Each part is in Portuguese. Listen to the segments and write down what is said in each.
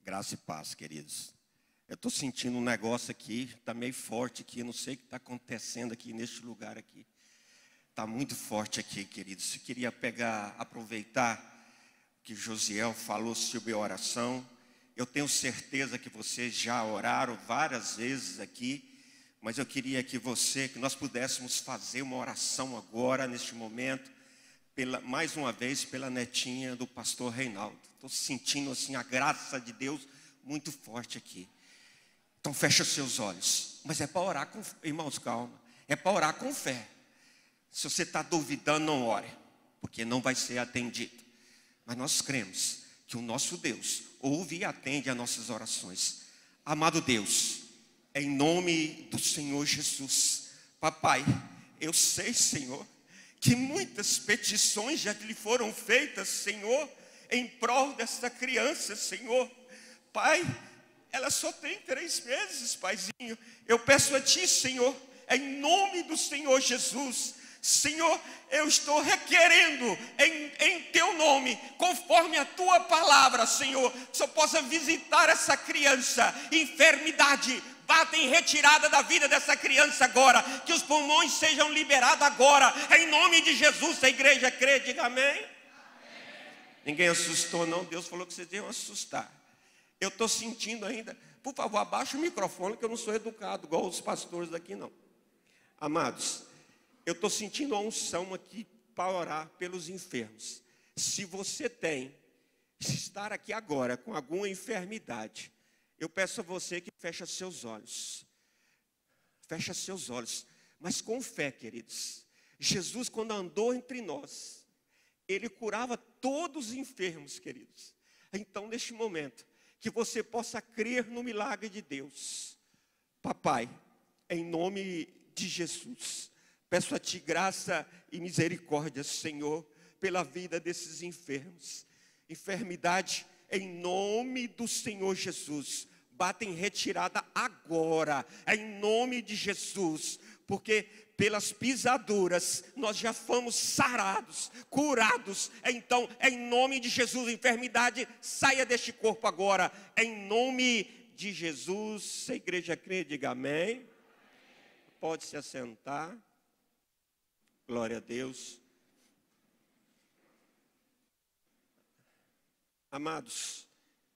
Graça e paz, queridos. Eu estou sentindo um negócio aqui, está meio forte aqui, eu não sei o que está acontecendo aqui neste lugar aqui. Está muito forte aqui, queridos. Eu queria aproveitar que Josiel falou sobre oração. Eu tenho certeza que vocês já oraram várias vezes aqui, mas eu queria que nós pudéssemos fazer uma oração agora, neste momento, mais uma vez pela netinha do pastor Reinaldo. Estou sentindo assim a graça de Deus muito forte aqui. Então fecha os seus olhos. Mas é para orar com, irmãos, calma. É para orar com fé. Se você está duvidando, não ore, porque não vai ser atendido. Mas nós cremos que o nosso Deus ouve e atende as nossas orações. Amado Deus, em nome do Senhor Jesus, papai, eu sei, Senhor, que muitas petições já lhe foram feitas, Senhor, em prol dessa criança, Senhor. Pai, ela só tem 3 meses, Paizinho. Eu peço a Ti, Senhor, em nome do Senhor Jesus, Senhor, eu estou requerendo em Teu nome, conforme a Tua palavra, Senhor, que o Senhor possa visitar essa criança. Enfermidade, bata em retirada da vida dessa criança agora, que os pulmões sejam liberados agora, em nome de Jesus. A igreja crê, diga amém. Amém. Ninguém assustou não, Deus falou que vocês iam assustar. Eu estou sentindo ainda, por favor, abaixa o microfone, que eu não sou educado igual os pastores daqui não. Amados, eu estou sentindo a unção aqui para orar pelos enfermos. Se você estar aqui agora com alguma enfermidade, eu peço a você que feche seus olhos. Feche seus olhos, mas com fé, queridos. Jesus, quando andou entre nós, Ele curava todos os enfermos, queridos. Então, neste momento, que você possa crer no milagre de Deus. Papai, em nome de Jesus, peço a Ti graça e misericórdia, Senhor, pela vida desses enfermos. Enfermidade, em nome do Senhor Jesus, bata em retirada agora, em nome de Jesus, porque pelas pisaduras nós já fomos sarados, curados. Então, em nome de Jesus, enfermidade, saia deste corpo agora, em nome de Jesus. Se a igreja crê, diga amém. Pode se assentar. Glória a Deus. Amados,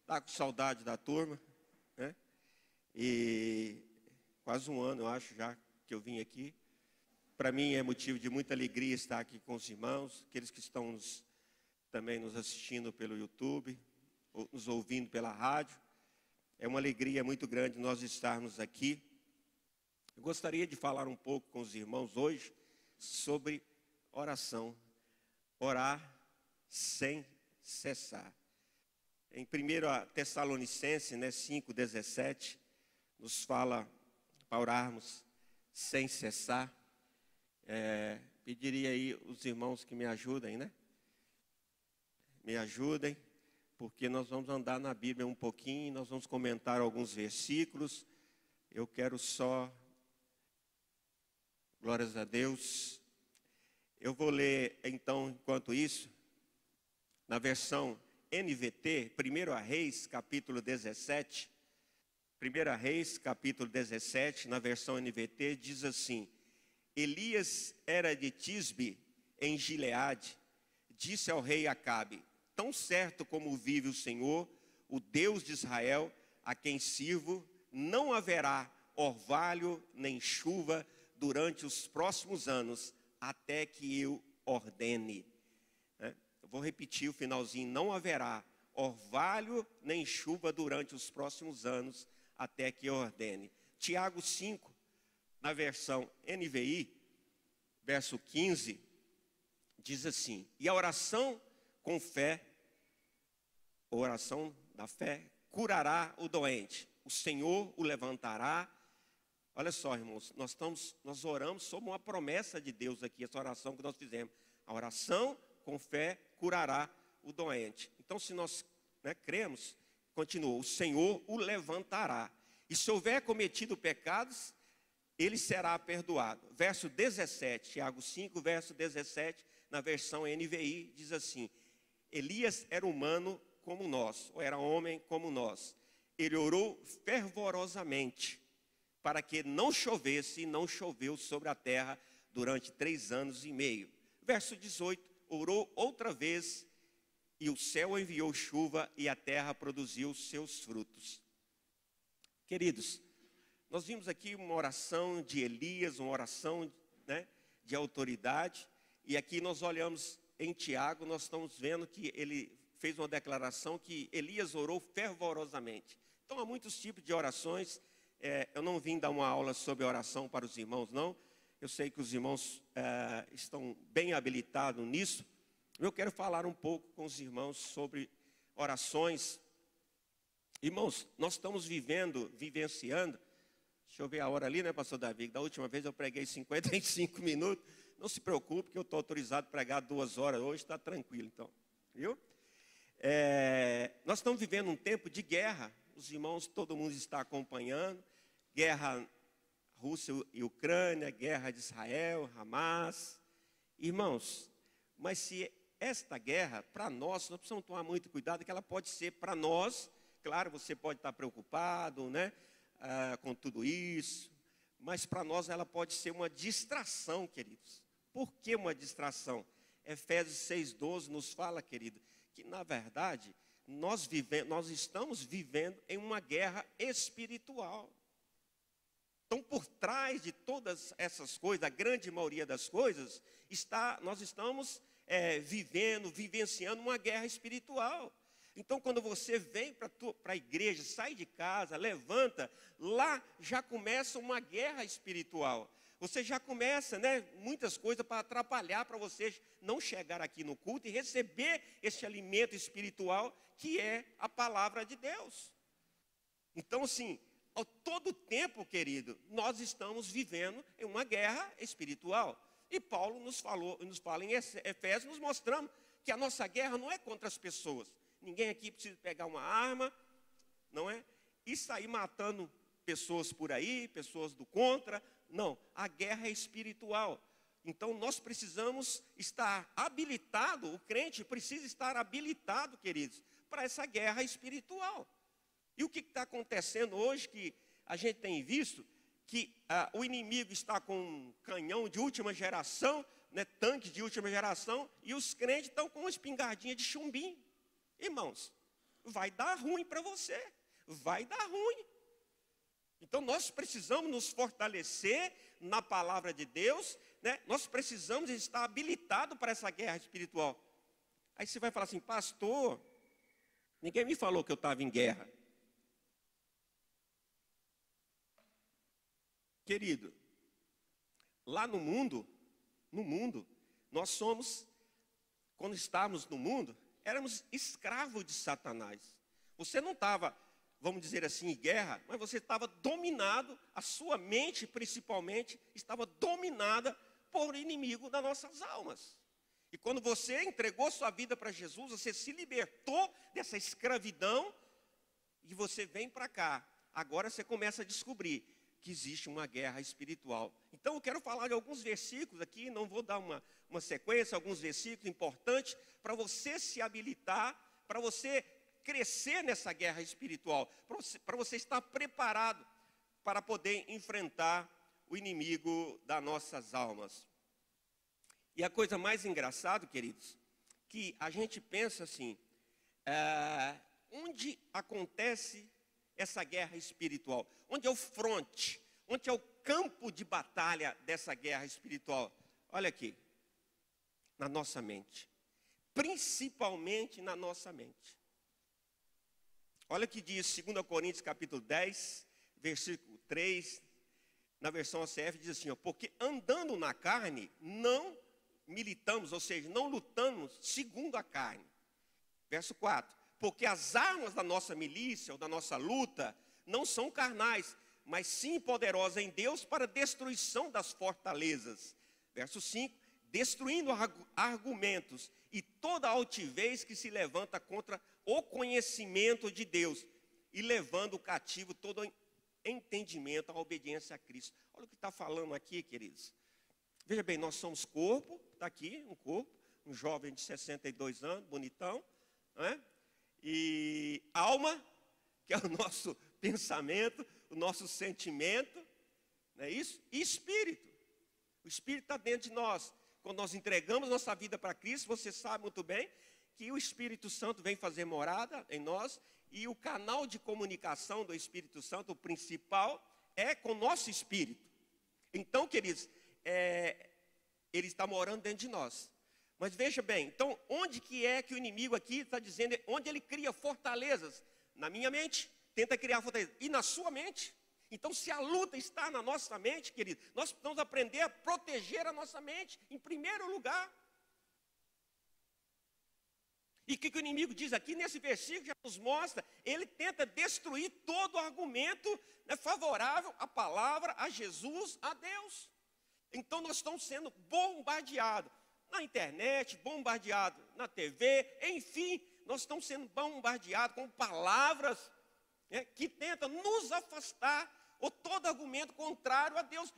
está com saudade da turma, né? E quase um ano, eu acho, já que eu vim aqui. Para mim é motivo de muita alegria estar aqui com os irmãos, aqueles que estão também nos assistindo pelo YouTube, ou nos ouvindo pela rádio. É uma alegria muito grande nós estarmos aqui. Eu gostaria de falar um pouco com os irmãos hoje sobre oração. Orar sem cessar. Em 1 Tessalonicenses 5,17, nos fala para orarmos sem cessar. Pediria aí os irmãos que me ajudem, né? Me ajudem, porque nós vamos andar na Bíblia um pouquinho, nós vamos comentar alguns versículos. Eu quero só, glórias a Deus. Eu vou ler então, enquanto isso, na versão NVT, 1 Reis, capítulo 17. 1 Reis, capítulo 17, na versão NVT, diz assim: Elias era de Tisbe, em Gileade, disse ao rei Acabe: tão certo como vive o Senhor, o Deus de Israel, a quem sirvo, não haverá orvalho nem chuva durante os próximos anos, até que eu ordene. Eu vou repetir o finalzinho: não haverá orvalho nem chuva durante os próximos anos, até que eu ordene. Tiago 5, na versão NVI, verso 15, diz assim: e a oração com fé, a oração da fé, curará o doente, o Senhor o levantará. Olha só, irmãos, nós oramos sobre uma promessa de Deus aqui, essa oração que nós fizemos. A oração com fé curará o doente. Então, se nós cremos, continua: o Senhor o levantará. E se houver cometido pecados, ele será perdoado. Verso 17, Tiago 5, verso 17, na versão NVI, diz assim: Elias era humano como nós, ou era homem como nós. Ele orou fervorosamente para que não chovesse, e não choveu sobre a terra durante 3 anos e meio. Verso 18, orou outra vez, e o céu enviou chuva, e a terra produziu seus frutos. Queridos, nós vimos aqui uma oração de Elias, uma oração, né, de autoridade, e aqui nós olhamos em Tiago, nós estamos vendo que ele fez uma declaração que Elias orou fervorosamente. Então há muitos tipos de orações. Eu não vim dar uma aula sobre oração para os irmãos, não. Eu sei que os irmãos estão bem habilitados nisso. Eu quero falar um pouco com os irmãos sobre orações. Irmãos, nós estamos vivenciando. Deixa eu ver a hora ali, né, pastor Davi? Da última vez eu preguei 55 minutos. Não se preocupe que eu estou autorizado a pregar 2 horas hoje, está tranquilo então. Viu? Nós estamos vivendo um tempo de guerra. Os irmãos, todo mundo está acompanhando. Guerra Rússia e Ucrânia, guerra de Israel, Hamas. Irmãos, mas se esta guerra, para nós precisamos tomar muito cuidado, que ela pode ser para nós. Claro, você pode estar preocupado, né, com tudo isso, mas para nós ela pode ser uma distração, queridos. Por que uma distração? Efésios 6,12 nos fala, querido, que na verdade nós estamos vivendo em uma guerra espiritual. Então, por trás de todas essas coisas, a grande maioria das coisas, nós estamos vivenciando uma guerra espiritual. Então, quando você vem para a igreja, sai de casa, levanta, lá já começa uma guerra espiritual. Você já começa, né, muitas coisas para atrapalhar para você não chegar aqui no culto e receber esse alimento espiritual que é a palavra de Deus. Então, assim, ao todo tempo, querido, nós estamos vivendo em uma guerra espiritual. E Paulo nos fala em Efésios, nos mostrando que a nossa guerra não é contra as pessoas. Ninguém aqui precisa pegar uma arma, não é? E sair matando pessoas por aí, pessoas do contra. Não, a guerra é espiritual. Então nós precisamos estar habilitado, o crente precisa estar habilitado, queridos, para essa guerra espiritual. E o que está acontecendo hoje, que a gente tem visto, que o inimigo está com um canhão de última geração, né, tanque de última geração, e os crentes estão com uma espingardinha de chumbinho. Irmãos, vai dar ruim para você, vai dar ruim. Então nós precisamos nos fortalecer na palavra de Deus, né? Nós precisamos estar habilitados para essa guerra espiritual. Aí você vai falar assim, pastor, ninguém me falou que eu estava em guerra. Querido, lá no mundo, nós somos, quando estávamos no mundo, éramos escravos de Satanás. Você não estava, vamos dizer assim, em guerra, mas você estava dominado, a sua mente principalmente, estava dominada por inimigo das nossas almas. E quando você entregou sua vida para Jesus, você se libertou dessa escravidão e você vem para cá. Agora você começa a descobrir que existe uma guerra espiritual. Então eu quero falar de alguns versículos aqui, não vou dar uma sequência, alguns versículos importantes para você se habilitar, para você crescer nessa guerra espiritual, para você estar preparado para poder enfrentar o inimigo das nossas almas. E a coisa mais engraçada, queridos, que a gente pensa assim, onde acontece essa guerra espiritual? Onde é o fronte? Onde é o campo de batalha dessa guerra espiritual? Olha aqui, na nossa mente. Principalmente na nossa mente. Olha o que diz 2 Coríntios capítulo 10, versículo 3, na versão ACF diz assim, ó, porque andando na carne, não militamos, ou seja, não lutamos segundo a carne. Verso 4, porque as armas da nossa milícia ou da nossa luta não são carnais, mas sim poderosas em Deus para a destruição das fortalezas. Verso 5, destruindo argumentos e toda altivez que se levanta contra o conhecimento de Deus e levando cativo todo entendimento à obediência a Cristo. Olha o que está falando aqui, queridos. Veja bem, nós somos corpo, está aqui um corpo, um jovem de 62 anos, bonitão, né? E alma, que é o nosso pensamento, o nosso sentimento, não é isso? E espírito. O espírito está dentro de nós. Quando nós entregamos nossa vida para Cristo, você sabe muito bem que o Espírito Santo vem fazer morada em nós. E o canal de comunicação do Espírito Santo, o principal, é com o nosso espírito. Então, queridos, ele está morando dentro de nós. Mas veja bem, então, onde que é que o inimigo aqui está dizendo, onde ele cria fortalezas? Na minha mente, tenta criar fortalezas. E na sua mente? Então, se a luta está na nossa mente, querido, nós precisamos aprender a proteger a nossa mente, em primeiro lugar. E o que o inimigo diz aqui nesse versículo, já nos mostra, ele tenta destruir todo argumento, né, favorável à palavra, a Jesus, a Deus. Então, nós estamos sendo bombardeados na internet, bombardeados na TV, enfim, nós estamos sendo bombardeados com palavras, né, que tentam nos afastar, ou todo argumento contrário a Deus.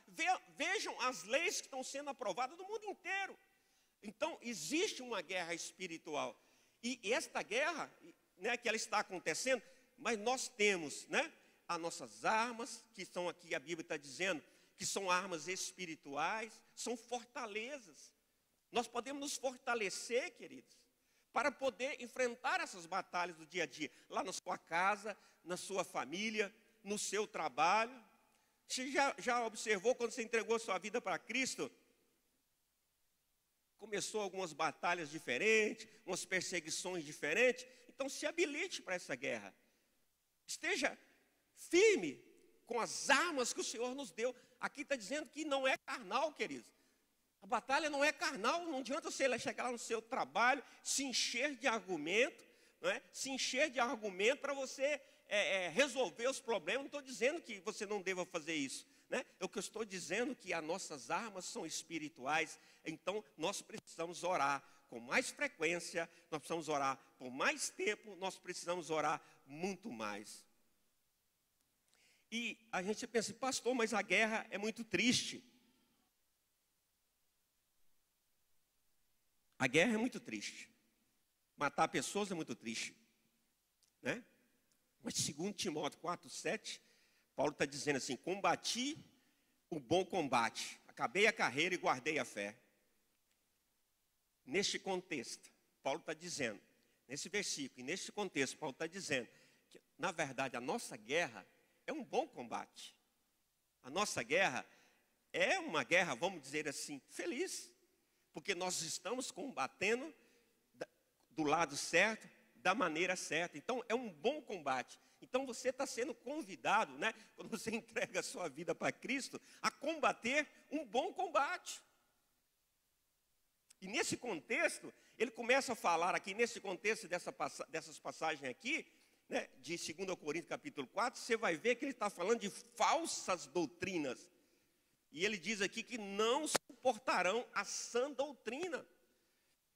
Vejam as leis que estão sendo aprovadas no mundo inteiro. Então, existe uma guerra espiritual. E esta guerra, né, que ela está acontecendo, mas nós temos, né, as nossas armas, que estão aqui, a Bíblia está dizendo, que são armas espirituais, são fortalezas. Nós podemos nos fortalecer, queridos, para poder enfrentar essas batalhas do dia a dia, lá na sua casa, na sua família, no seu trabalho. Você já observou quando você entregou sua vida para Cristo? Começou algumas batalhas diferentes, umas perseguições diferentes. Então se habilite para essa guerra. Esteja firme com as armas que o Senhor nos deu. Aqui está dizendo que não é carnal, queridos. A batalha não é carnal, não adianta você chegar lá no seu trabalho, se encher de argumento, não é? Se encher de argumento para você resolver os problemas. Não estou dizendo que você não deva fazer isso, né? O que eu estou dizendo é que as nossas armas são espirituais. Então nós precisamos orar com mais frequência, nós precisamos orar por mais tempo, nós precisamos orar muito mais. E a gente pensa, pastor, mas a guerra é muito triste. A guerra é muito triste. Matar pessoas é muito triste, né? Mas segundo Timóteo 4:7, Paulo está dizendo assim: combati o bom combate, acabei a carreira e guardei a fé. Neste contexto, Paulo está dizendo, nesse versículo, e neste contexto, Paulo está dizendo que, na verdade, a nossa guerra é um bom combate. A nossa guerra é uma guerra, vamos dizer assim, feliz. Porque nós estamos combatendo do lado certo, da maneira certa. Então, é um bom combate. Então, você está sendo convidado, né, quando você entrega a sua vida para Cristo, a combater um bom combate. E nesse contexto, ele começa a falar aqui, nesse contexto dessas passagens aqui, né, de 2 Coríntios capítulo 4, você vai ver que ele está falando de falsas doutrinas. E ele diz aqui que não suportarão a sã doutrina.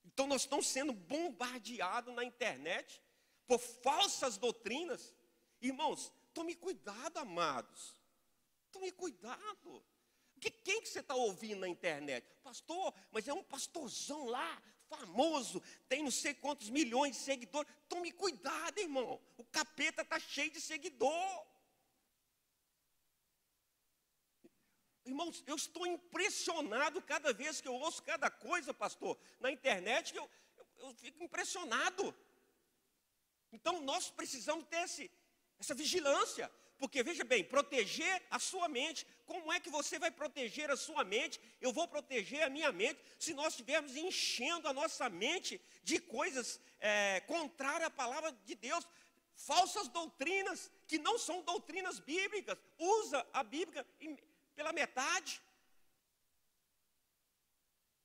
Então nós estamos sendo bombardeados na internet por falsas doutrinas. Irmãos, tome cuidado, amados. Tome cuidado. Quem que você está ouvindo na internet? Pastor, mas é um pastorzão lá, famoso, tem não sei quantos milhões de seguidores. Tome cuidado, irmão. O capeta está cheio de seguidor. Irmãos, eu estou impressionado cada vez que eu ouço cada coisa, pastor, na internet, que eu fico impressionado. Então, nós precisamos ter essa vigilância, porque, veja bem, proteger a sua mente. Como é que você vai proteger a sua mente? Eu vou proteger a minha mente se nós estivermos enchendo a nossa mente de coisas contrárias à palavra de Deus. Falsas doutrinas, que não são doutrinas bíblicas. Usa a Bíblia pela metade.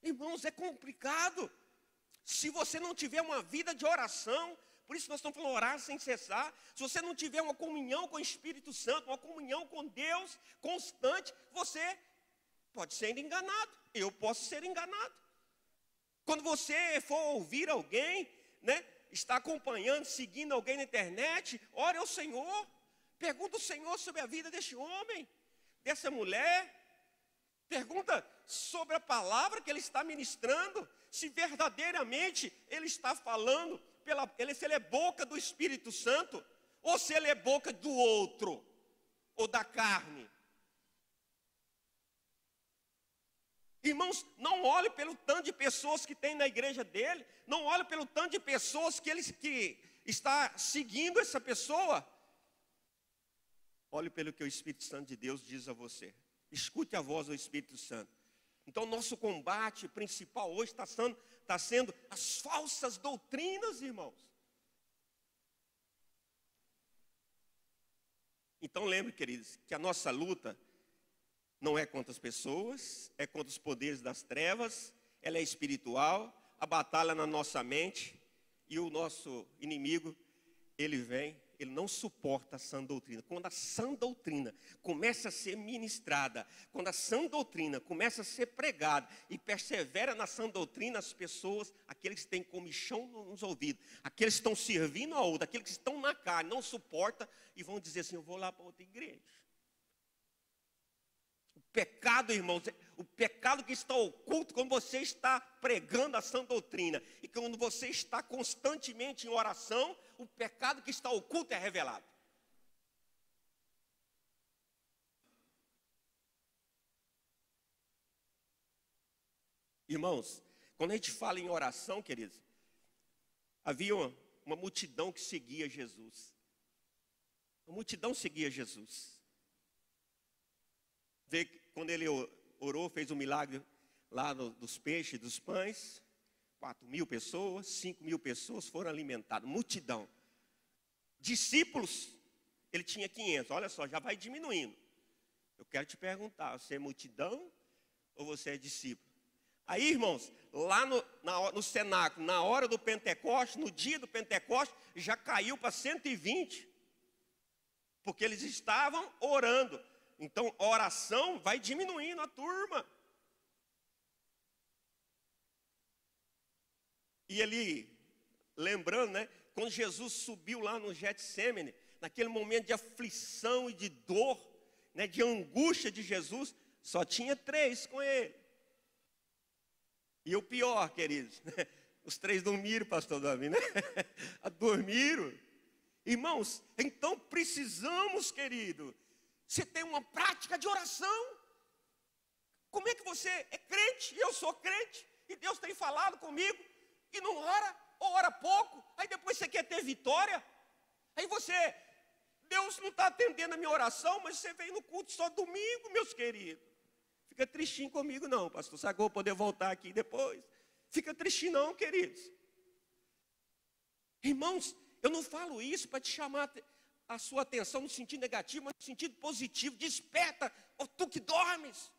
Irmãos, é complicado. Se você não tiver uma vida de oração, por isso nós estamos falando orar sem cessar. Se você não tiver uma comunhão com o Espírito Santo, uma comunhão com Deus constante, você pode ser enganado. Eu posso ser enganado. Quando você for ouvir alguém, né, está acompanhando, seguindo alguém na internet, ore ao Senhor. Pergunta ao Senhor sobre a vida deste homem, dessa mulher. Pergunta sobre a palavra que ele está ministrando, se verdadeiramente ele está falando se ele é boca do Espírito Santo, ou se ele é boca do outro, ou da carne. Irmãos, não olhe pelo tanto de pessoas que tem na igreja dele, não olhe pelo tanto de pessoas que está seguindo essa pessoa. Olhe pelo que o Espírito Santo de Deus diz a você. Escute a voz do Espírito Santo. Então, nosso combate principal hoje está sendo as falsas doutrinas, irmãos. Então, lembre, queridos, que a nossa luta não é contra as pessoas, é contra os poderes das trevas, ela é espiritual, a batalha na nossa mente, e o nosso inimigo, ele não suporta a sã doutrina. Quando a sã doutrina começa a ser ministrada, quando a sã doutrina começa a ser pregada e persevera na sã doutrina, as pessoas, aqueles que têm comichão nos ouvidos, aqueles que estão servindo a outra, aqueles que estão na carne, não suportam e vão dizer assim: eu vou lá para outra igreja. O pecado, irmãos, o pecado que está oculto quando você está pregando a sã doutrina e quando você está constantemente em oração, o pecado que está oculto é revelado. Irmãos, quando a gente fala em oração, queridos, havia uma multidão que seguia Jesus. A multidão seguia Jesus. Vê que quando ele orou, fez um milagre lá dos peixes, dos pães, 4.000 pessoas, 5.000 pessoas foram alimentadas, multidão. Discípulos, ele tinha 500, olha só, já vai diminuindo. Eu quero te perguntar, você é multidão ou você é discípulo? Aí, irmãos, lá no cenáculo, na hora do Pentecoste, no dia do Pentecoste, já caiu para 120, porque eles estavam orando. Então, a oração vai diminuindo a turma. E ele, lembrando, né, quando Jesus subiu lá no Getsêmani, naquele momento de aflição e de dor, né, de angústia de Jesus, só tinha 3 com ele. E o pior, queridos, né, os 3 dormiram, pastor Davi, né? Dormiram. Irmãos, então precisamos, querido, você tem uma prática de oração. Como é que você é crente e eu sou crente e Deus tem falado comigo e não ora, ou ora pouco, aí depois você quer ter vitória? Aí Deus não está atendendo a minha oração, mas você vem no culto só domingo, meus queridos. Fica tristinho comigo não, pastor, sabe que eu vou poder voltar aqui depois? Fica tristinho não, queridos. Irmãos, eu não falo isso para te chamar a sua atenção no sentido negativo, mas no sentido positivo. Desperta, ó tu que dormes.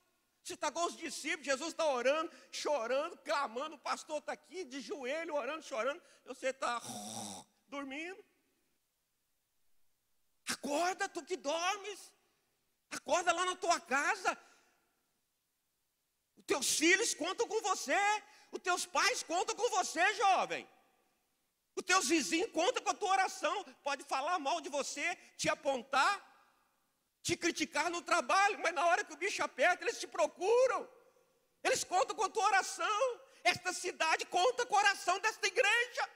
Você está com os discípulos, Jesus está orando, chorando, clamando, o pastor está aqui de joelho, orando, chorando, e você está dormindo. Acorda, tu que dormes. Acorda lá na tua casa. Os teus filhos contam com você, os teus pais contam com você, jovem. Os teus vizinhos contam com a tua oração. Pode falar mal de você, te apontar, te criticar no trabalho, mas na hora que o bicho aperta, eles te procuram. Eles contam com a tua oração. Esta cidade conta com a oração desta igreja.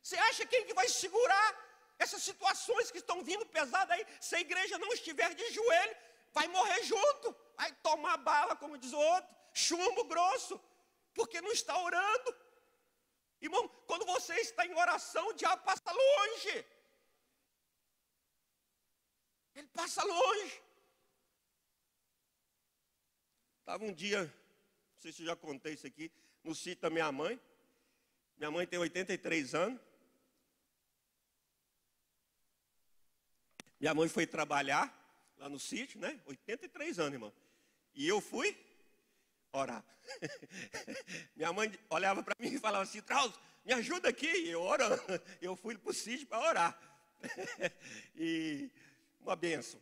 Você acha quem que vai segurar essas situações que estão vindo pesadas aí? Se a igreja não estiver de joelho, vai morrer junto. Vai tomar bala, como diz o outro, chumbo grosso, porque não está orando. Irmão, quando você está em oração, o diabo passa longe. Ele passa longe. Estava um dia, não sei se eu já contei isso aqui, no sítio da minha mãe. Minha mãe tem 83 anos. Minha mãe foi trabalhar lá no sítio, né? 83 anos, irmão. E eu fui orar. Minha mãe olhava para mim e falava assim: Trauz, me ajuda aqui. E eu orando. Eu fui para o sítio para orar. E uma bênção,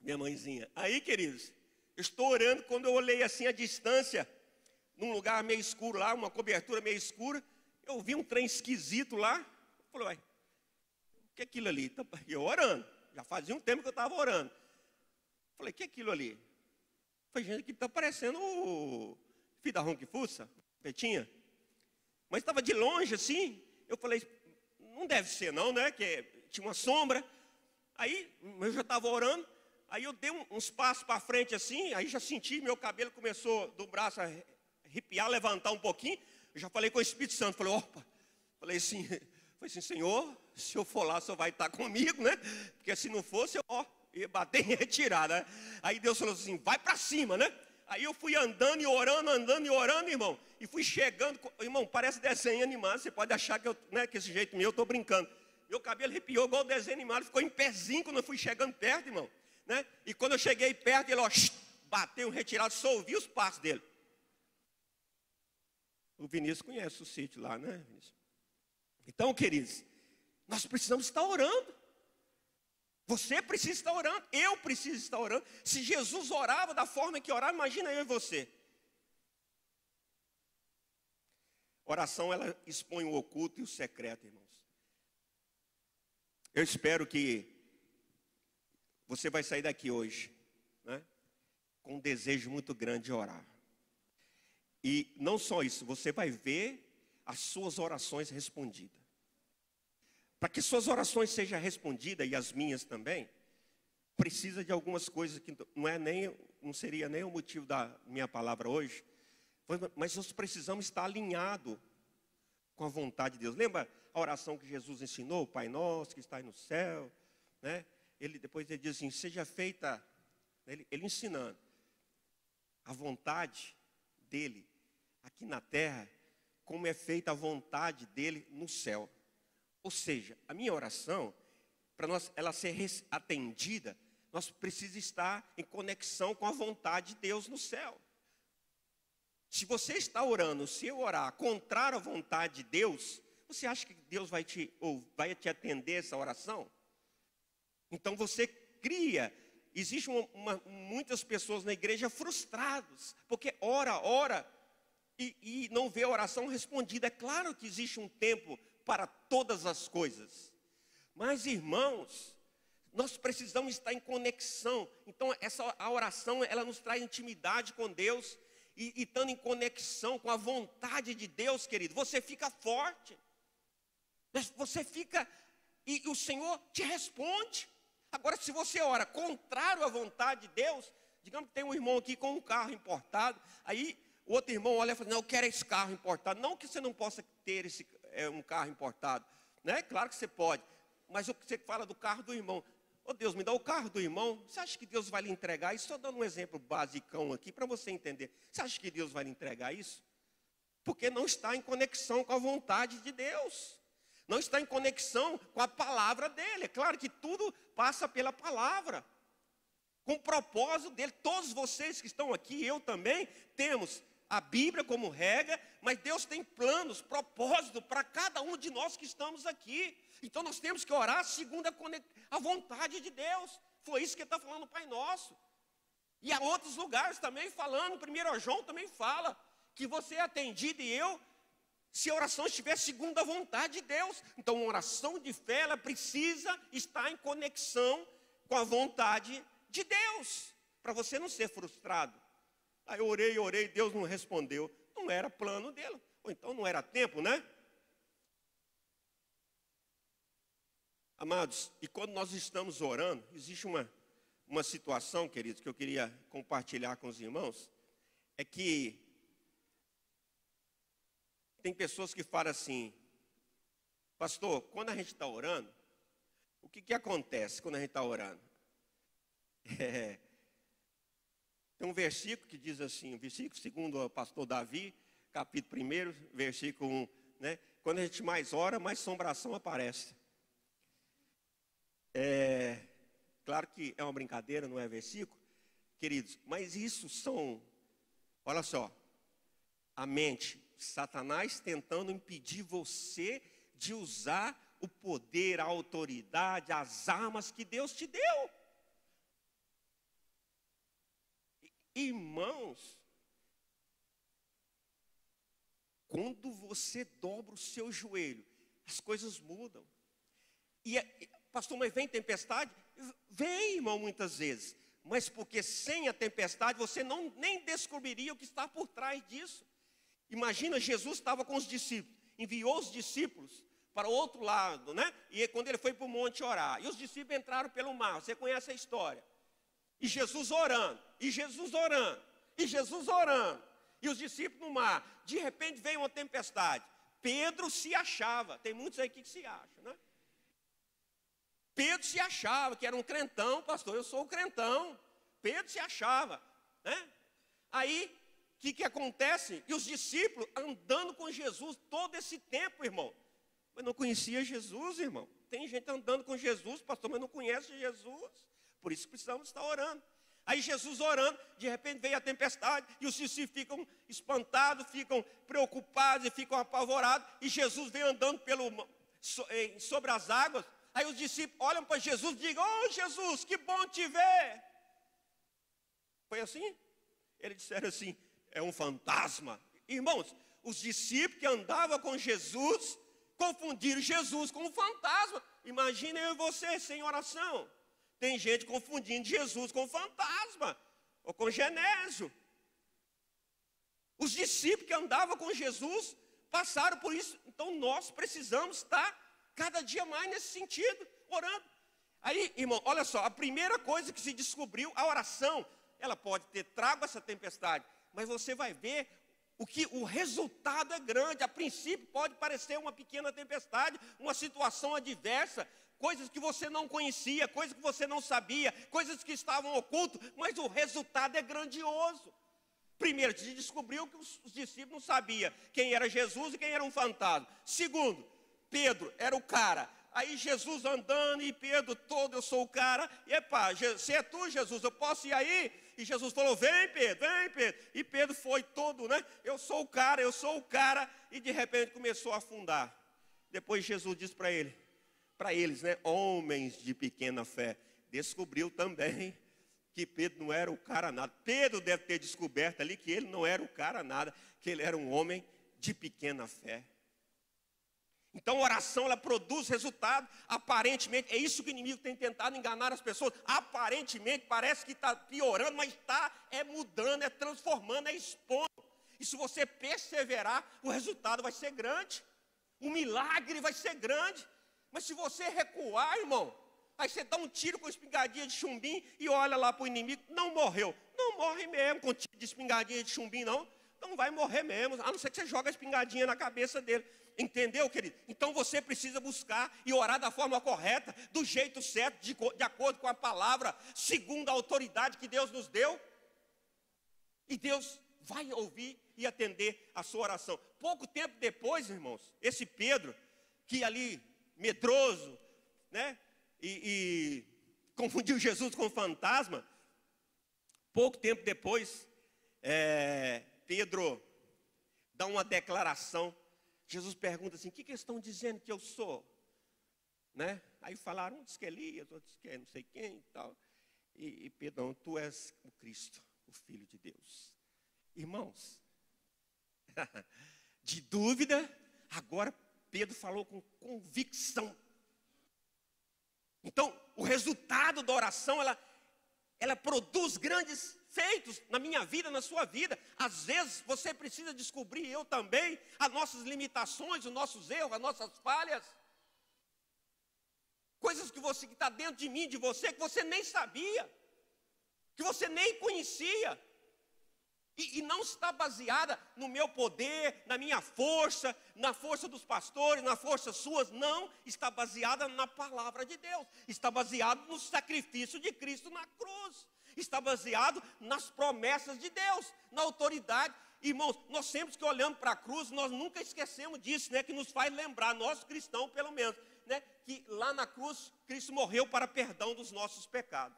minha mãezinha. Aí, queridos, eu estou orando, quando eu olhei assim à distância, num lugar meio escuro lá, uma cobertura meio escura, eu vi um trem esquisito lá. Eu falei: uai, o que é aquilo ali? E eu orando. Já fazia um tempo que eu estava orando. Eu falei: o que é aquilo ali? Falei: gente, que está parecendo o filho da Ronquifuça, Petinha. Mas estava de longe assim. Eu falei: não deve ser não, né? Que tinha uma sombra. Aí eu já estava orando, aí eu dei uns passos para frente assim, aí já senti, meu cabelo começou do braço a arrepiar, levantar um pouquinho. Eu já falei com o Espírito Santo, falei, opa, falei assim, Senhor, se eu for lá, o Senhor vai estar comigo, né? Porque se não fosse, eu ia bater em retirada, né? Aí Deus falou assim, vai para cima, né? Aí eu fui andando e orando, irmão. E fui chegando, irmão, parece desenho animado. Você pode achar que, que esse jeito meu, eu estou brincando. Meu cabelo arrepiou igual desenho animado, ficou em pezinho quando eu fui chegando perto, irmão. Né? E quando eu cheguei perto, ele bateu um retirado, só ouvi os passos dele. O Vinícius conhece o sítio lá, né, Vinícius? Então, queridos, nós precisamos estar orando. Você precisa estar orando, eu preciso estar orando. Se Jesus orava da forma que orava, imagina eu e você. Oração, ela expõe o oculto e o secreto, irmãos. Eu espero que você vai sair daqui hoje, né, com um desejo muito grande de orar. E não só isso, você vai ver as suas orações respondidas. Para que suas orações sejam respondidas, e as minhas também, precisa de algumas coisas que não seria nem o motivo da minha palavra hoje, mas nós precisamos estar alinhados com a vontade de Deus. Lembra a oração que Jesus ensinou, Pai Nosso que está aí no céu, né? Depois ele diz assim, seja feita, ele ensinando, a vontade dele aqui na terra, como é feita a vontade dele no céu. Ou seja, a minha oração, para ela ser atendida, nós precisamos estar em conexão com a vontade de Deus no céu. Se você está orando, se eu orar contrário à vontade de Deus, você acha que Deus vai te atender essa oração? Então você cria. Existem muitas pessoas na igreja frustradas, porque ora e não vê a oração respondida. É claro que existe um tempo para todas as coisas. Mas, irmãos, nós precisamos estar em conexão. Então, a oração, ela nos traz intimidade com Deus. E estando em conexão com a vontade de Deus, querido, você fica forte. Você fica, e o Senhor te responde. Agora, se você ora contrário à vontade de Deus, digamos que tem um irmão aqui com um carro importado, aí o outro irmão olha e fala, não, eu quero esse carro importado. Não que você não possa ter um carro importado, né? Claro que você pode, mas você fala do carro do irmão. Ô Deus, me dá o carro do irmão. Você acha que Deus vai lhe entregar isso? Só dando um exemplo basicão aqui para você entender. Você acha que Deus vai lhe entregar isso? Porque não está em conexão com a vontade de Deus. Não está em conexão com a palavra dele. É claro que tudo passa pela palavra. Com o propósito dele. Todos vocês que estão aqui, eu também, temos a Bíblia como regra, mas Deus tem planos, propósito para cada um de nós que estamos aqui. Então nós temos que orar segundo a vontade de Deus. Foi isso que ele está falando no Pai Nosso. E há outros lugares também falando, 1 João também fala, que você é atendido e eu, se a oração estiver segundo a vontade de Deus. Então uma oração de fé, ela precisa estar em conexão com a vontade de Deus, para você não ser frustrado. Aí eu orei, Deus não respondeu. Não era plano dele, ou então não era tempo, né? Amados, e quando nós estamos orando, existe uma situação, queridos, que eu queria compartilhar com os irmãos, é que tem pessoas que falam assim, pastor, quando a gente está orando, o que acontece quando a gente está orando? Tem um versículo que diz assim, um versículo segundo o pastor Davi, capítulo 1, versículo 1, né? Quando a gente mais ora, mais assombração aparece. Claro que é uma brincadeira, não é versículo, queridos, mas isso são, olha só, a mente, Satanás tentando impedir você de usar o poder, a autoridade, as armas que Deus te deu. Irmãos, quando você dobra o seu joelho, as coisas mudam. Pastor, mas vem tempestade? Vem, irmão, muitas vezes. Mas porque sem a tempestade você nem descobriria o que está por trás disso. Imagina, Jesus estava com os discípulos, enviou os discípulos para o outro lado, né? E quando ele foi para o monte orar, e os discípulos entraram pelo mar, você conhece a história. E Jesus orando, e Jesus orando, e Jesus orando, e os discípulos no mar. De repente veio uma tempestade. Pedro se achava, tem muitos aí que se acham, né? Pedro se achava que era um crentão, pastor, eu sou o crentão. Pedro se achava, né? Aí, o que acontece? E os discípulos andando com Jesus todo esse tempo, irmão. Mas não conhecia Jesus, irmão. Tem gente andando com Jesus, pastor, mas não conhece Jesus. Por isso precisamos estar orando. Aí Jesus orando, de repente veio a tempestade, e os discípulos ficam espantados, ficam preocupados e ficam apavorados. E Jesus vem andando sobre as águas. Aí os discípulos olham para Jesus e dizem: "Oh Jesus, que bom te ver." Foi assim? Eles disseram assim: "É um fantasma." Irmãos, os discípulos que andavam com Jesus confundiram Jesus com um fantasma. Imaginem eu e você sem oração. Tem gente confundindo Jesus com fantasma ou com Genésio. Os discípulos que andavam com Jesus passaram por isso. Então nós precisamos estar cada dia mais nesse sentido, orando. Aí, irmão, olha só, a primeira coisa que se descobriu, a oração, ela pode ter trago essa tempestade, mas você vai ver o resultado é grande. A princípio pode parecer uma pequena tempestade, uma situação adversa, coisas que você não conhecia, coisas que você não sabia, coisas que estavam ocultas, mas o resultado é grandioso. Primeiro, se descobriu que os discípulos não sabiam quem era Jesus e quem era um fantasma. Segundo, Pedro era o cara. Aí Jesus andando e Pedro todo, eu sou o cara. E epá, se é tu, Jesus, eu posso ir aí? E Jesus falou: vem Pedro, vem Pedro. E Pedro foi todo, né? Eu sou o cara, eu sou o cara. E de repente começou a afundar. Depois Jesus disse para eles, né? Homens de pequena fé. Descobriu também que Pedro não era o cara nada. Pedro deve ter descoberto ali que ele não era o cara nada, que ele era um homem de pequena fé. Então a oração, ela produz resultado. Aparentemente, é isso que o inimigo tem tentado enganar as pessoas. Aparentemente parece que está piorando, mas está mudando, é transformando, é expondo. E se você perseverar, o resultado vai ser grande. O milagre vai ser grande. Mas se você recuar, irmão, aí você dá um tiro com espingardinha de chumbim e olha lá para o inimigo, não morreu. Não morre mesmo com tiro de espingardinha de chumbim, não. Não vai morrer mesmo, a não ser que você jogue a espingardinha na cabeça dele. Entendeu, querido? Então você precisa buscar e orar da forma correta, do jeito certo, de acordo com a palavra, segundo a autoridade que Deus nos deu. E Deus vai ouvir e atender a sua oração. Pouco tempo depois, irmãos, esse Pedro, que ali, medroso, né? E confundiu Jesus com fantasma. Pouco tempo depois, Pedro dá uma declaração. Jesus pergunta assim: o que eles estão dizendo que eu sou? Né? Aí falaram, um diz que é Elias, outro diz que é não sei quem e tal. E Pedro, não, tu és o Cristo, o Filho de Deus. Irmãos, de dúvida, agora Pedro falou com convicção. Então, o resultado da oração, ela produz grandes feitos na minha vida, na sua vida. Às vezes você precisa descobrir, eu também, as nossas limitações, os nossos erros, as nossas falhas. Coisas que está dentro de mim, de você, que você nem sabia, que você nem conhecia. E não está baseada no meu poder, na minha força, na força dos pastores, na força suas. Não, está baseada na palavra de Deus. Está baseado no sacrifício de Cristo na cruz. Está baseado nas promessas de Deus, na autoridade. Irmãos, nós sempre que olhamos para a cruz, nós nunca esquecemos disso, né? Que nos faz lembrar, nós cristãos pelo menos, né? Que lá na cruz, Cristo morreu para perdão dos nossos pecados.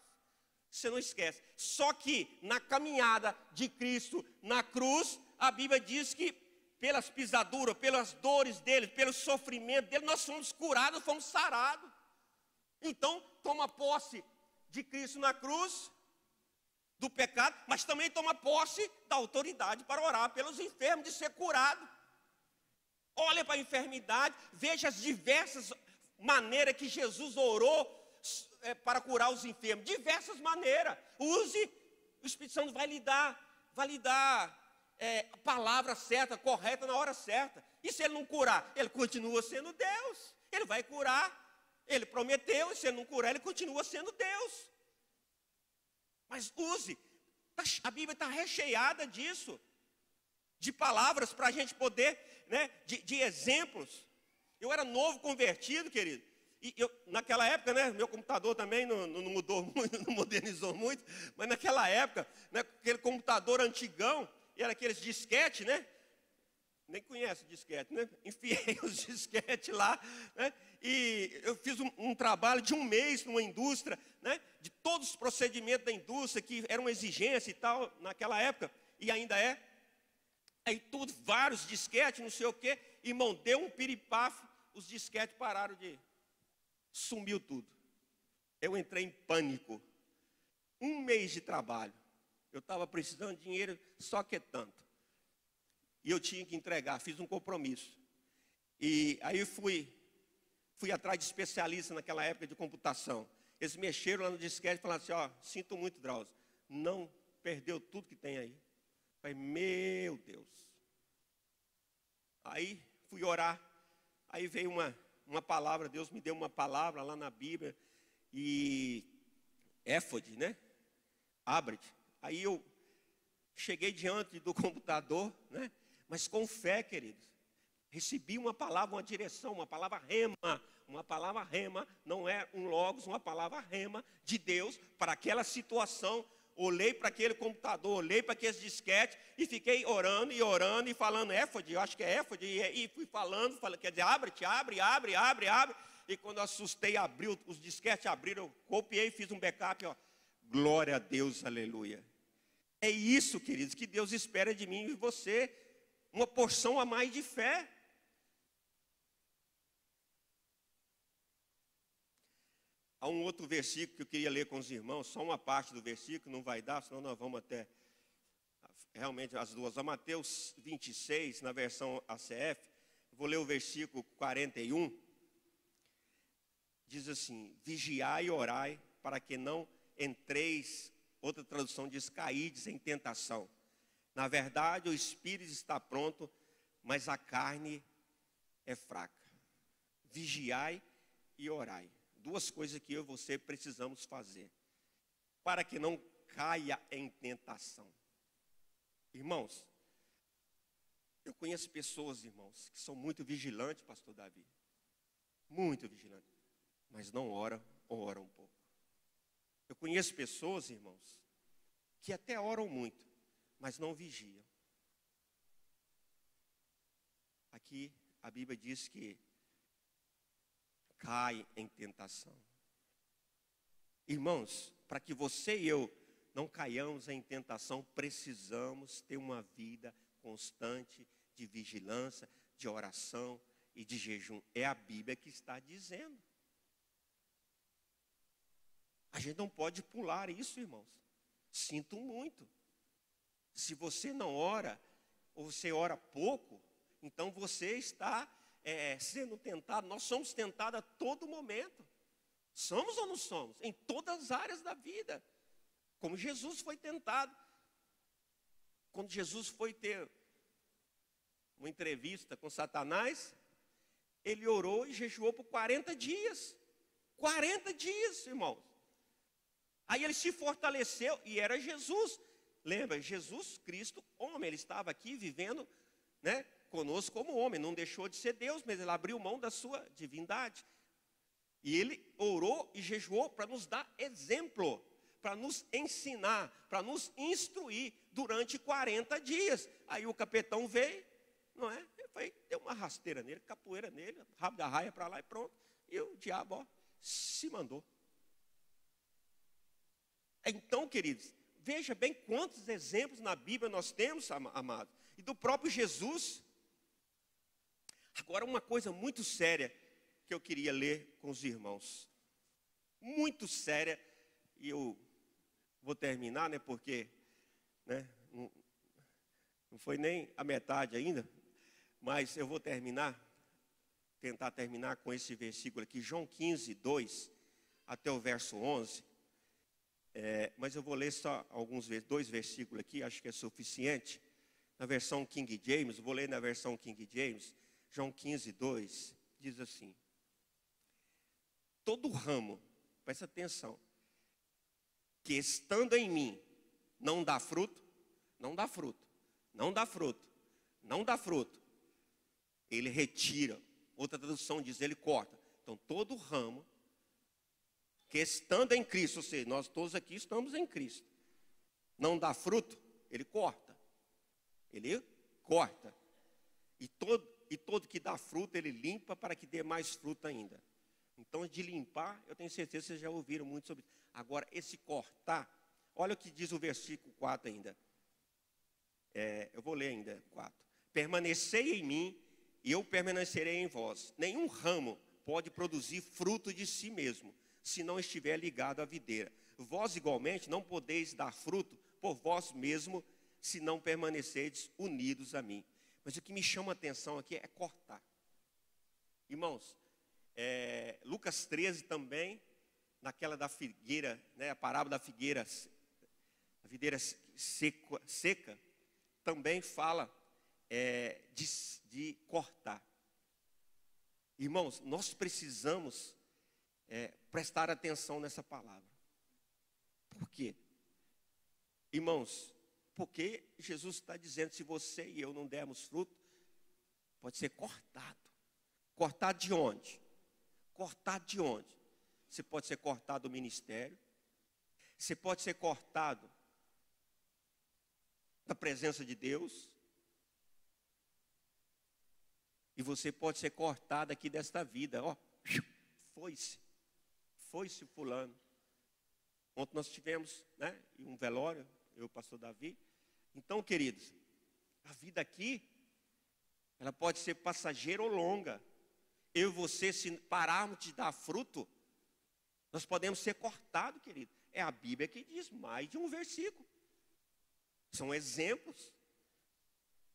Você não esquece. Só que na caminhada de Cristo na cruz, a Bíblia diz que pelas pisaduras, pelas dores dele, pelo sofrimento dele, nós fomos curados, fomos sarados. Então, toma posse de Cristo na cruz, do pecado, mas também toma posse da autoridade para orar pelos enfermos, de ser curado. Olha para a enfermidade, veja as diversas maneiras que Jesus orou para curar os enfermos, diversas maneiras. Use, o Espírito Santo vai lhe dar a palavra certa, correta, na hora certa. E se ele não curar? Ele continua sendo Deus. Ele vai curar. Ele prometeu, e se ele não curar, ele continua sendo Deus. Mas use. A Bíblia está recheada disso. De palavras para a gente poder, né, de exemplos. Eu era novo convertido, querido. E naquela época, né, meu computador também não mudou muito, não modernizou muito. Mas naquela época, né, aquele computador antigão, era aqueles disquete, né? Nem conhece disquete, né? Enfiei os disquetes lá, né? E eu fiz um trabalho de 1 mês numa indústria, né? De todos os procedimentos da indústria, que era uma exigência e tal, naquela época, e ainda é. Aí tudo, vários disquetes, não sei o quê, irmão, deu um piripafo, os disquetes pararam de... Sumiu tudo. Eu entrei em pânico. 1 mês de trabalho. Eu estava precisando de dinheiro, só que é tanto. E eu tinha que entregar, fiz um compromisso. E aí fui atrás de especialistas naquela época de computação. Eles mexeram lá no disquete e falaram assim, ó, sinto muito, Drauzio, não perdeu tudo que tem aí. Eu falei, meu Deus. Aí fui orar, aí veio uma palavra, Deus me deu uma palavra lá na Bíblia, e éfode, né? Abre-te. Aí eu cheguei diante do computador, né? Mas com fé, queridos. Recebi uma palavra, uma direção, uma palavra rema, não é um logos, uma palavra rema de Deus para aquela situação. Olhei para aquele computador, olhei para aqueles disquetes e fiquei orando e falando éfode, eu acho que é éfode, e fui falando, quer dizer, abre-te, abre. E quando eu assustei, abriu, os disquetes abriram, eu copiei e fiz um backup, ó. Glória a Deus, aleluia. É isso, queridos, que Deus espera de mim e de você, uma porção a mais de fé. Há um outro versículo que eu queria ler com os irmãos, só uma parte do versículo, não vai dar, senão nós vamos até, realmente, as duas. A Mateus 26, na versão ACF, vou ler o versículo 41, diz assim, vigiai e orai, para que não entreis, outra tradução diz, caídes em tentação. Na verdade, o espírito está pronto, mas a carne é fraca. Vigiai e orai. 2 coisas que eu e você precisamos fazer, para que não caia em tentação. Irmãos, eu conheço pessoas, irmãos, que são muito vigilantes, pastor Davi. Muito vigilantes, mas não oram ou oram um pouco. Eu conheço pessoas, irmãos, que até oram muito, mas não vigiam. Aqui a Bíblia diz que cai em tentação. Irmãos, para que você e eu não caiamos em tentação, precisamos ter uma vida constante de vigilância, de oração e de jejum. É a Bíblia que está dizendo. A gente não pode pular isso, irmãos. Sinto muito. Se você não ora, ou você ora pouco, então você está sendo tentado. Nós somos tentados a todo momento. Somos ou não somos? Em todas as áreas da vida. Como Jesus foi tentado. Quando Jesus foi ter uma entrevista com Satanás, ele orou e jejuou por 40 dias. 40 dias, irmãos. Aí ele se fortaleceu e era Jesus. Lembra, Jesus Cristo, homem, ele estava aqui vivendo, né, conosco como homem, não deixou de ser Deus, mas ele abriu mão da sua divindade. E ele orou e jejuou para nos dar exemplo, para nos ensinar, para nos instruir durante 40 dias. Aí o capetão veio, não é? Ele foi, deu uma rasteira nele, capoeira nele, rabo da raia para lá e pronto. E o diabo, ó, se mandou. Então, queridos, veja bem quantos exemplos na Bíblia nós temos, amados. E do próprio Jesus. Agora, uma coisa muito séria que eu queria ler com os irmãos. Muito séria. E eu vou terminar, né? Porque, né, não foi nem a metade ainda. Mas eu vou tentar terminar com esse versículo aqui. João 15, 2, até o verso 11. Mas eu vou ler só 2 versículos aqui, acho que é suficiente. Na versão King James, vou ler na versão King James. João 15, 2, diz assim: todo ramo, presta atenção, que estando em mim não dá fruto, não dá fruto, não dá fruto, não dá fruto, ele retira. Outra tradução diz, ele corta. Então, todo ramo que estando em Cristo, ou seja, nós todos aqui estamos em Cristo, não dá fruto, ele corta. Ele corta. E todo que dá fruto, ele limpa para que dê mais fruto ainda. Então, de limpar, eu tenho certeza que vocês já ouviram muito sobre isso. Agora, esse cortar, olha o que diz o versículo 4 ainda. Eu vou ler ainda 4. Permanecei em mim, e eu permanecerei em vós. Nenhum ramo pode produzir fruto de si mesmo, se não estiver ligado à videira. Vós, igualmente, não podeis dar fruto por vós mesmo, se não permanecerdes unidos a mim. Mas o que me chama a atenção aqui é cortar. Irmãos, Lucas 13 também, naquela da figueira, né, a parábola da figueira, a videira seca, também fala de cortar. Irmãos, nós precisamos prestar atenção nessa palavra. Por quê? Irmãos, porque Jesus está dizendo, se você e eu não dermos fruto, pode ser cortado. Cortado de onde? Cortado de onde? Você pode ser cortado do ministério, você pode ser cortado da presença de Deus, e você pode ser cortado aqui desta vida. Ó, foi-se fulano. Ontem nós tivemos, né, um velório, eu e o pastor Davi. Então, queridos, a vida aqui, ela pode ser passageira ou longa. Eu e você, se pararmos de dar fruto, nós podemos ser cortados, querido. É a Bíblia que diz, mais de um versículo. São exemplos.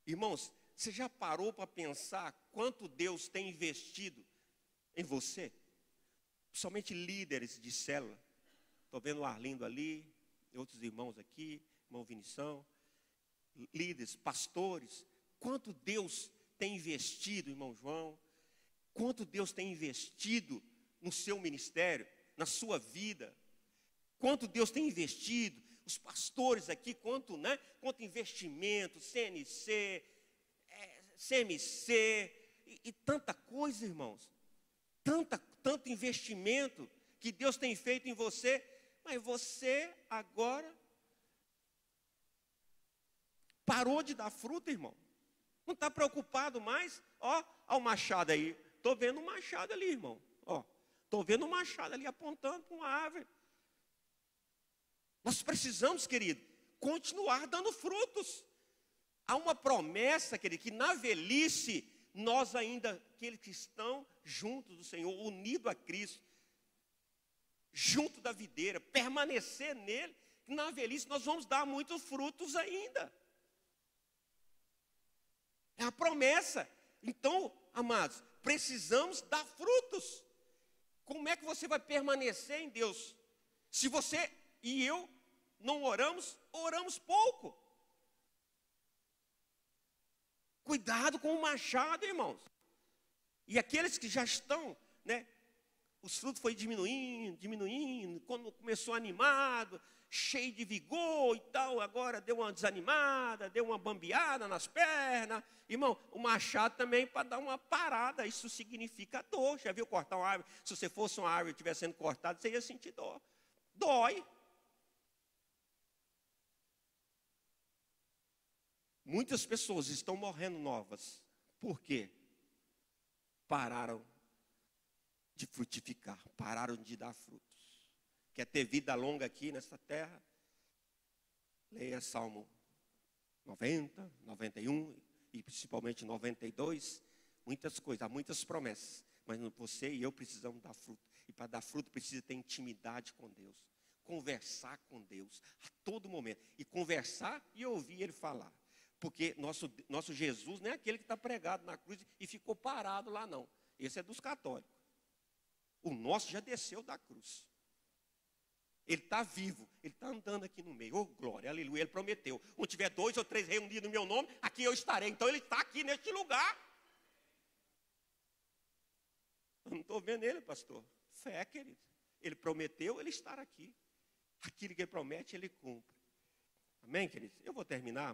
Irmãos, você já parou para pensar quanto Deus tem investido em você? Somente líderes de célula. Estou vendo o Arlindo ali, outros irmãos aqui, irmão Vinição. Líderes, pastores. Quanto Deus tem investido, irmão João? Quanto Deus tem investido no seu ministério, na sua vida? Quanto Deus tem investido? Os pastores aqui, quanto investimento, CNC, CMC, e tanta coisa, irmãos. Tanto investimento que Deus tem feito em você, mas você agora parou de dar fruto, irmão. Não está preocupado mais? Ó o machado aí. Estou vendo um machado ali, irmão. Estou vendo um machado ali apontando para uma árvore. Nós precisamos, querido, continuar dando frutos. Há uma promessa, querido, que na velhice, nós ainda, aqueles que estão juntos do Senhor, unidos a Cristo, junto da videira, permanecer nele, na velhice nós vamos dar muitos frutos ainda. É a promessa. Então, amados, precisamos dar frutos. Como é que você vai permanecer em Deus? Se você e eu não oramos pouco. Cuidado com o machado, irmãos. E aqueles que já estão, né? Os frutos foi diminuindo. Quando começou animado, cheio de vigor e tal, agora deu uma desanimada, deu uma bambeada nas pernas. Irmão, o machado também para dar uma parada, isso significa dor. Já viu cortar uma árvore? Se você fosse uma árvore e estivesse sendo cortada, você ia sentir dor. Dói. Muitas pessoas estão morrendo novas. Por quê? Pararam de frutificar, pararam de dar frutos. Quer ter vida longa aqui nessa terra? Leia Salmo 90, 91 e principalmente 92. Muitas coisas, há muitas promessas. Mas você e eu precisamos dar fruto. E para dar fruto precisa ter intimidade com Deus. Conversar com Deus a todo momento. E conversar e ouvir Ele falar. Porque nosso Jesus não é aquele que está pregado na cruz e ficou parado lá, não. Esse é dos católicos. O nosso já desceu da cruz. Ele está vivo, ele está andando aqui no meio. Oh, glória, aleluia, ele prometeu. Onde tiver 2 ou 3 reunidos no meu nome, aqui eu estarei. Então ele está aqui neste lugar. estou vendo ele, pastor. Fé, querido. Ele prometeu ele estar aqui. Aquilo que ele promete, ele cumpre. Amém, queridos? Eu vou terminar,